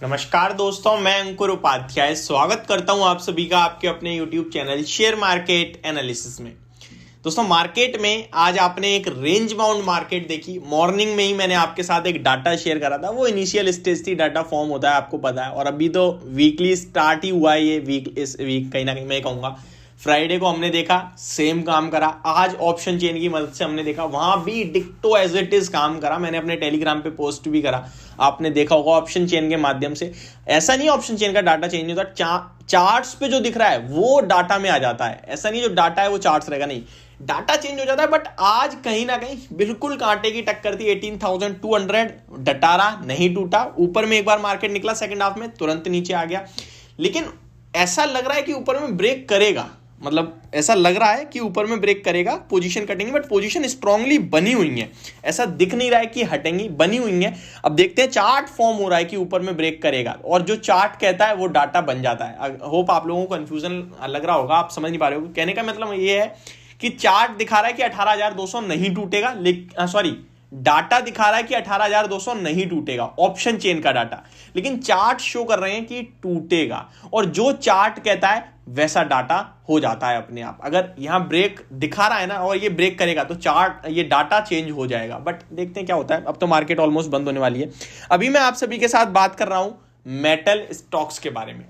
नमस्कार दोस्तों, मैं अंकुर उपाध्याय स्वागत करता हूं आप सभी का आपके अपने YouTube channel share market analysis में। दोस्तों, मार्केट में आज आपने एक रेंज बाउंड मार्केट देखी। मॉर्निंग में ही मैंने आपके साथ एक डाटा शेयर करा था, वो इनिशियल स्टेज थी, डाटा फॉर्म होता है आपको पता है। और अभी तो वीकली स्टार्ट ही हुआ है ये वीक, इस वीक कहीं ना कहीं मैं कहूँगा फ्राइडे को हमने देखा सेम काम करा। आज ऑप्शन चेन की मदद से हमने देखा वहां भी डिक्टो एज इट इज काम करा। मैंने अपने टेलीग्राम पे पोस्ट भी करा, आपने देखा होगा ऑप्शन चेन के माध्यम से। ऐसा नहीं ऑप्शन चेन का डाटा चेंज नहीं होता, चार्ट्स पे जो दिख रहा है वो डाटा में आ जाता है। ऐसा नहीं जो डाटा है वो चार्ट्स रहेगा, नहीं, डाटा चेंज हो जाता है। बट आज कहीं ना कहीं बिल्कुल कांटे की टक्कर थी। 18,200 डटारा नहीं टूटा, ऊपर में एक बार मार्केट निकला, सेकंड हाफ में तुरंत नीचे आ गया। लेकिन ऐसा लग रहा है कि ऊपर में ब्रेक करेगा, मतलब ऐसा लग रहा है कि ऊपर में ब्रेक करेगा, पोजीशन कटेंगे, बट पोजीशन स्ट्रांगली बनी हुई है। ऐसा दिख नहीं रहा है कि हटेंगी, बनी हुई है। अब देखते हैं, चार्ट फॉर्म हो रहा है कि ऊपर में ब्रेक करेगा और जो चार्ट कहता है वो डाटा बन जाता है। होप आप लोगों को कंफ्यूजन लग रहा होगा, आप समझ नहीं पा रहे हो। कहने का मतलब ये है कि चार्ट दिखा रहा है कि 18,200 नहीं टूटेगा, सॉरी, डाटा दिखा रहा है कि 18,200 नहीं टूटेगा, ऑप्शन चेन का डाटा, लेकिन चार्ट शो कर रहे हैं कि टूटेगा। और जो चार्ट कहता है वैसा डाटा हो जाता है अपने आप। अगर यहां ब्रेक दिखा रहा है ना और ये ब्रेक करेगा तो चार्ट, ये डाटा चेंज हो जाएगा। बट देखते हैं क्या होता है। अब तो मार्केट ऑलमोस्ट बंद होने वाली है। अभी मैं आप सभी के साथ बात कर रहा हूं मेटल स्टॉक्स के बारे में।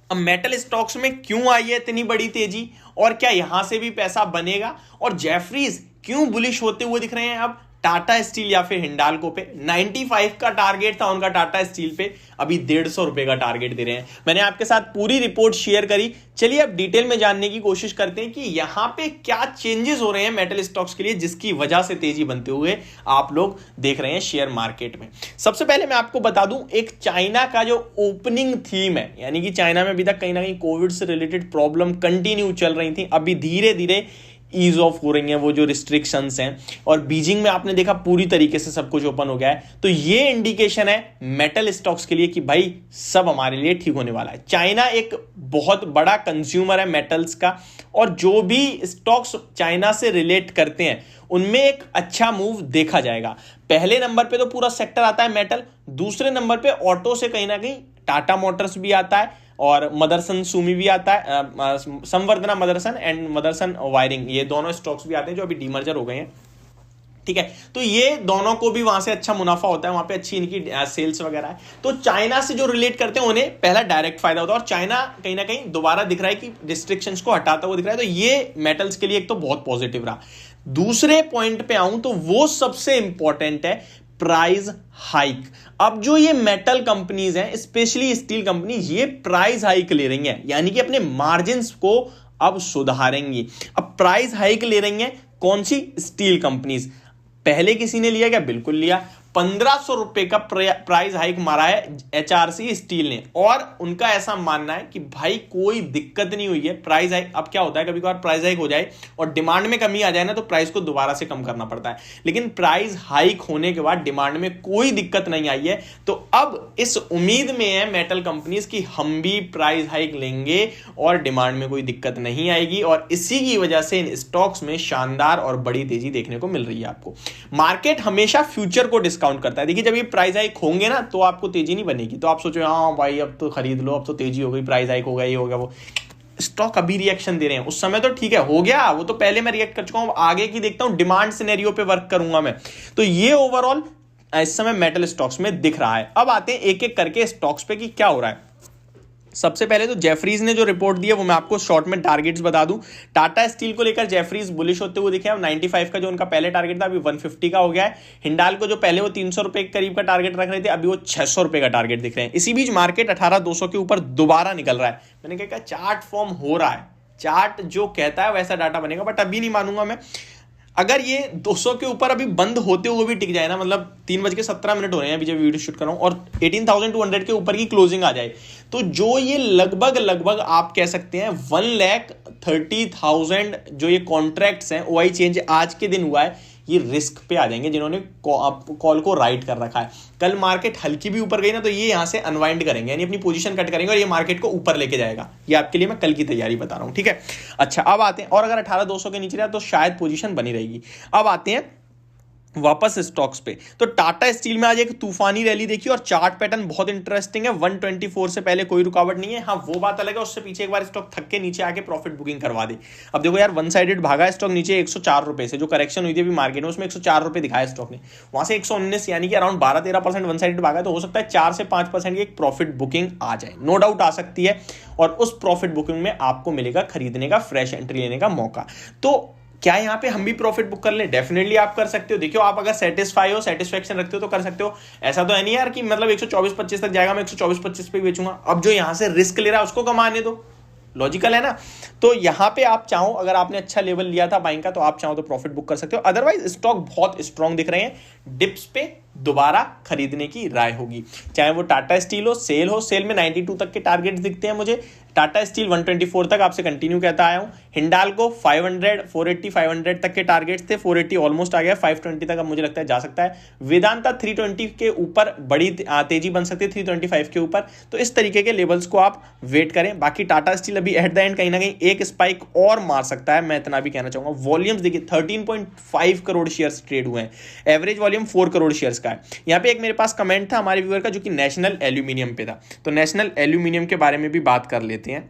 अब मेटल स्टॉक्स में क्यों आई है इतनी बड़ी तेजी, और क्या यहां से भी पैसा बनेगा, और जेफरीज क्यों बुलिश होते हुए दिख रहे हैं अब टाटा स्टील या फिर हिंडाल्को पे। 95 का टारगेट था उनका टाटा स्टील पे, अभी 150 रुपए का टारगेट दे रहे हैं। मैंने आपके साथ पूरी रिपोर्ट शेयर करी। चलिए अब डिटेल में जानने की कोशिश करते हैं कि यहां पे क्या चेंजेस हो रहे हैं मेटल स्टॉक्स के लिए, जिसकी वजह से तेजी बनते हुए आप लोग देख रहे हैं शेयर मार्केट में। सबसे पहले मैं आपको बता दूं, एक चाइना का जो ओपनिंग थीम है, यानी कि चाइना में अभी तक कहीं ना कहीं कोविड से रिलेटेड प्रॉब्लम कंटिन्यू चल रही थी, अभी धीरे धीरे ईज ऑफ हो रही हैं वो जो रिस्ट्रिक्शंस हैं। और बीजिंग में आपने देखा पूरी तरीके से सब कुछ ओपन हो गया है। तो ये इंडिकेशन है मेटल स्टॉक्स के लिए कि भाई सब हमारे लिए ठीक होने वाला है। चाइना एक बहुत बड़ा कंज्यूमर है मेटल्स का, और जो भी स्टॉक्स चाइना से रिलेट करते हैं उनमें एक अच्छा मूव देखा जाएगा। पहले नंबर पे तो पूरा सेक्टर आता है मेटल, दूसरे नंबर पे ऑटो से कहीं ना कहीं टाटा मोटर्स भी आता है, और मदरसन सुमी भी आता है, संवर्धना मदरसन एंड मदरसन वायरिंग, ये दोनों स्टॉक्स भी आते हैं जो अभी डीमर्जर हो गए हैं। ठीक है, तो ये दोनों को भी वहां से अच्छा मुनाफा होता है, वहां पे अच्छी इनकी सेल्स वगैरह है। तो चाइना से जो रिलेट करते हैं उन्हें पहला डायरेक्ट फायदा होता है, और चाइना कहीं ना कहीं दोबारा दिख रहा है कि रिस्ट्रिक्शंस को हटाता हुआ दिख रहा है। तो ये मेटल्स के लिए एक तो बहुत पॉजिटिव रहा। दूसरे पॉइंट पे आऊं तो वो सबसे इंपॉर्टेंट है प्राइस हाइक। अब जो ये मेटल कंपनीज हैं, स्पेशली स्टील कंपनी, ये प्राइस हाइक ले रही हैं, यानी कि अपने मार्जिन्स को अब सुधारेंगी। अब प्राइस हाइक ले रही हैं कौन सी? Steel companies. पहले किसी ने लिया क्या? बिल्कुल लिया। 1,500 रुपए का प्राइस हाइक मारा है एचआरसी स्टील ने, और उनका ऐसा मानना है कि भाई कोई दिक्कत नहीं हुई है प्राइस हाइक। अब क्या होता है, कभी कभार प्राइस हाइक हो जाए और डिमांड में कमी आ जाए ना, तो प्राइस को दोबारा से कम करना पड़ता है, लेकिन प्राइस हाइक होने के बाद डिमांड में कोई दिक्कत नहीं आई है। तो अब इस उम्मीद में है मेटल कंपनीज की हम भी प्राइस हाइक लेंगे और डिमांड में कोई दिक्कत नहीं आएगी, और इसी की वजह से इन स्टॉक्स में शानदार और बड़ी तेजी देखने को मिल रही है आपको। मार्केट हमेशा फ्यूचर को डिस्काउंट करता है। देखिए, जब ये प्राइस हाइक होंगे ना तो आपको तेजी नहीं बनेगी, तो आप सोचो हाँ भाई अब तो खरीद लो, अब तो तेजी हो गई, प्राइस हाइक हो गया, ये हो गया, वो। स्टॉक अभी रिएक्शन दे रहे हैं, उस समय तो ठीक है, हो गया, वो तो पहले मैं रिएक्ट कर चुका हूं। आगे की देखता हूं, डिमांड सिनेरियो पे वर्क करूंगा मैं। तो ये ओवरऑल इस समय मेटल स्टॉक्स में दिख रहा है। अब आते हैं एक एक करके स्टॉक्स पे कि क्या हो रहा है। सबसे पहले तो जेफरीज ने जो रिपोर्ट दी है वो मैं आपको शॉर्ट में टारगेट्स बता दूं। टाटा स्टील को लेकर जेफरीज बुलिश होते हुए दिखे हैं। 95 का जो उनका पहले टारगेट था अभी 150 का हो गया है। हिंडाल को जो पहले वो 300 रुपए के करीब का टारगेट रख रहे थे, अभी वो 600 रुपए का टारगेट दिख रहे हैं। इसी बीच मार्केट 18,200 के ऊपर दोबारा निकल रहा है। मैंने कहा चार्ट फॉर्म हो रहा है, चार्ट जो कहता है वैसा डाटा बनेगा, बट अभी नहीं मानूंगा मैं। अगर ये 200 के ऊपर अभी बंद होते हुए भी टिक जाए ना, मतलब 3:17 हो रहे हैं अभी जब वीडियो शूट कर रहा हूं, और 18,200 के ऊपर की क्लोजिंग आ जाए, तो जो ये लगभग आप कह सकते हैं 1,30,000 जो ये कॉन्ट्रैक्ट्स हैं ओआई चेंज आज के दिन हुआ है, ये रिस्क पे आ जाएंगे जिन्होंने कॉल को राइट कर रखा है। कल मार्केट हल्की भी ऊपर गई ना तो ये यहां से अनवाइंड करेंगे, यानी अपनी पोजीशन कट करेंगे और ये मार्केट को ऊपर लेके जाएगा। ये आपके लिए मैं कल की तैयारी बता रहा हूं, ठीक है। अच्छा, अब आते हैं, और अगर 18,200 के नीचे रहा तो शायद पोजीशन बनी रहेगी। अब आते हैं वापस स्टॉक्स पे, तो टाटा स्टील में आज एक तूफानी रैली देखी और चार्ट पैटर्न बहुत इंटरेस्टिंग है। 124 से पहले कोई रुकावट नहीं है। हाँ, वो बात अलग है, उससे पीछे एक बार स्टॉक थक के नीचे आके प्रॉफिट बुकिंग करवा दे। अब देखो यार, वन साइडेड भागा स्टॉक नीचे 104 रुपए से, जो करेक्शन हुई थी अभी मार्केट में उसमें 104 रुपए दिखाया स्टॉक ने, वहां से 119 यानी कि अराउंड 12-13% वन साइडेड भागा। तो हो सकता है 4 से 5% की एक प्रॉफिट बुकिंग आ जाए, नो डाउट आ सकती है, और उस प्रॉफिट बुकिंग में आपको मिलेगा खरीदने का, फ्रेश एंट्री लेने का मौका। तो क्या यहाँ पे हम भी प्रॉफिट बुक कर लें? डेफिनेटली आप कर सकते हो। देखियो, आप अगर सेटिस्फेक्शन रखते हो तो कर सकते हो। ऐसा तो है नहीं यार कि मतलब 124-25 तक जाएगा, मैं 124-25 पे बेचूंगा। अब जो यहां से रिस्क ले रहा है उसको कमाने दो, लॉजिकल है ना। तो यहां पे आप चाहो, अगर आपने अच्छा लेवल लिया था बाइंग का, तो आप चाहो तो प्रॉफिट बुक कर सकते हो। अदरवाइज स्टॉक बहुत स्ट्रांग दिख रहे हैं, डिप्स पे दोबारा खरीदने की राय होगी। चाहे वो टाटा स्टील हो, सेल में 92 तक के टारगेट दिखते हैं मुझे। टाटा स्टील 124 तक आपसे कंटिन्यू कहता आया हूं। हिंडाल्को 500, 480, 500 तक के टारगेट्स थे, 480 ऑलमोस्ट आ गया, 520 तक अब मुझे लगता है जा सकता है। वेदांता 320 के ऊपर बड़ी तेजी बन सकती है, 325 के ऊपर। तो इस तरीके के लेवल्स को आप वेट करें। बाकी टाटा स्टील अभी एट द एंड कहीं ना कहीं एक स्पाइक और मार सकता है, मैं इतना भी कहना चाहूंगा। वॉल्यूम्स देखिए, 13.5 करोड़ शेयर्स ट्रेड हुए हैं, एवरेज वॉल्यूम 4 करोड़ शेयर्स का है। यहाँ पे एक मेरे पास कमेंट था हमारे व्यूअर का, जो कि नेशनल एल्यूमिनियम पे था, तो नेशनल एल्यूमिनियम के बारे में भी बात कर लेते हैं।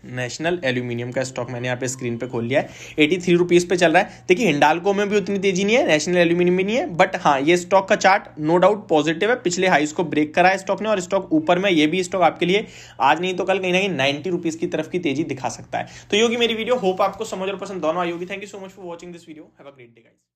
नेशनल एल्यूमिनियम का स्टॉक मैंने यहाँ पे स्क्रीन पे खोल लिया है, 83 रुपीज पे चल रहा है। देखिए, हिंडाल्को में भी उतनी तेजी नहीं है, नेशनल एल्यूमिनियम में नहीं है, बट हाँ, ये स्टॉक का चार्ट नो डाउट पॉजिटिव है। पिछले हाईज को ब्रेक करा है स्टॉक ने, और स्टॉक ऊपर में, ये भी स्टॉक आपके लिए आज नहीं तो कल कहीं ना कहीं 90 रुपीज की तरफ की तेजी दिखा सकता है। तो ये होगी मेरी वीडियो, होप आपको समझ और पसंद दोनों आई होगी। Thank you so much for watching this video, have a great day guys.